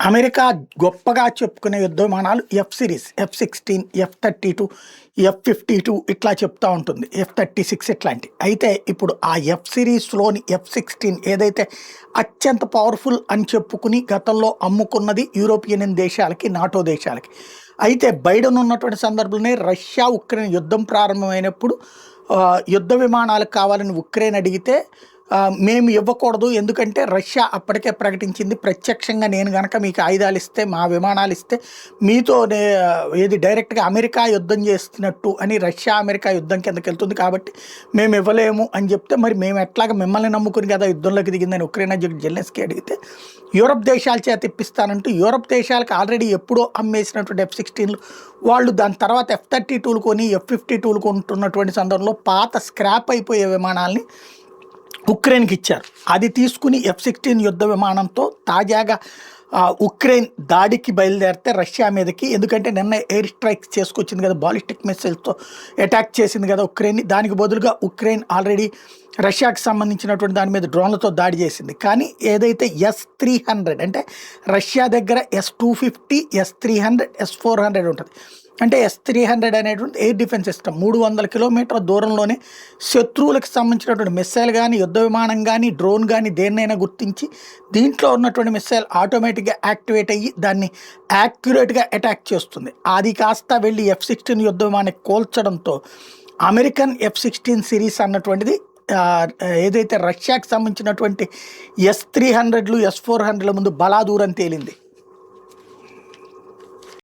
America గొప్పగా చెప్పుకునే యుద్ధ విమానాలు F series, F-16, F-32, F-52 ఇట్లా చెప్తా ఉంటుంది. F-36 ఇట్లాంటి. అయితే ఇప్పుడు ఆ ఎఫ్ సిరీస్లోని F-16 ఏదైతే అత్యంత పవర్ఫుల్ అని చెప్పుకుని గతంలో అమ్ముకున్నది యూరోపియన్ దేశాలకి, నాటో దేశాలకి. అయితే బైడెన్ ఉన్నటువంటి సందర్భంలోనే రష్యా ఉక్రెయిన్ యుద్ధం ప్రారంభమైనప్పుడు యుద్ధ విమానాలు కావాలని ఉక్రెయిన్ అడిగితే మేము ఇవ్వకూడదు, ఎందుకంటే రష్యా అప్పటికే ప్రకటించింది ప్రత్యక్షంగా నేను గనక మీకు ఆయుధాలు ఇస్తే, మా విమానాలు ఇస్తే మీతో ఏది డైరెక్ట్గా అమెరికా యుద్ధం చేస్తున్నట్టు అని రష్యా అమెరికా యుద్ధం కిందకి వెళ్తుంది, కాబట్టి మేము ఇవ్వలేము అని చెప్తే మరి మేము ఎట్లాగా మిమ్మల్ని నమ్ముకుని కదా యుద్ధంలోకి దిగిందని ఉక్రెయిన్ అధ్యక్షుడు జెలెన్స్కీ అడిగితే యూరప్ దేశాల చేత ఇప్పిస్తానంటూ యూరప్ దేశాలకు ఆల్రెడీ ఎప్పుడో అమ్మేసినటువంటి F-16లు వాళ్ళు దాని తర్వాత F-32లు కొని F-52లు కొంటున్నటువంటి సందర్భంలో పాత స్క్రాప్ అయిపోయే విమానాల్ని ఉక్రెయిన్కి ఇచ్చారు. అది తీసుకుని F-16 యుద్ధ విమానంతో తాజాగా ఉక్రెయిన్ దాడికి బయలుదేరితే రష్యా మీదకి, ఎందుకంటే నిన్న ఎయిర్ స్ట్రైక్స్ చేసుకొచ్చింది కదా, బాలిస్టిక్ మిసైల్స్తో అటాక్ చేసింది కదా ఉక్రెయిన్. దానికి బదులుగా ఉక్రెయిన్ ఆల్రెడీ రష్యాకి సంబంధించినటువంటి దాని మీద డ్రోన్లతో దాడి చేసింది. కానీ ఏదైతే S-300 అంటే రష్యా దగ్గర S-250, S-300, S-400 ఉంటుంది. అంటే S-300 అనేటువంటి ఎయిర్ డిఫెన్స్ సిస్టమ్ 300 కిలోమీటర్ల దూరంలోనే శత్రువులకు సంబంధించినటువంటి మిస్సైల్ కానీ, యుద్ధ విమానం కానీ, డ్రోన్ కానీ దేన్నైనా గుర్తించి దీంట్లో ఉన్నటువంటి మిస్సైల్ ఆటోమేటిక్గా యాక్టివేట్ అయ్యి దాన్ని యాక్యురేట్గా అటాక్ చేస్తుంది. అది కాస్త వెళ్ళి F-16 యుద్ధ విమానాన్ని కోల్చడంతో అమెరికన్ F-16 సిరీస్ అన్నటువంటిది ఏదైతే రష్యాకి సంబంధించినటువంటి S-300లు, S-400ల ముందు బలా దూరం తేలింది.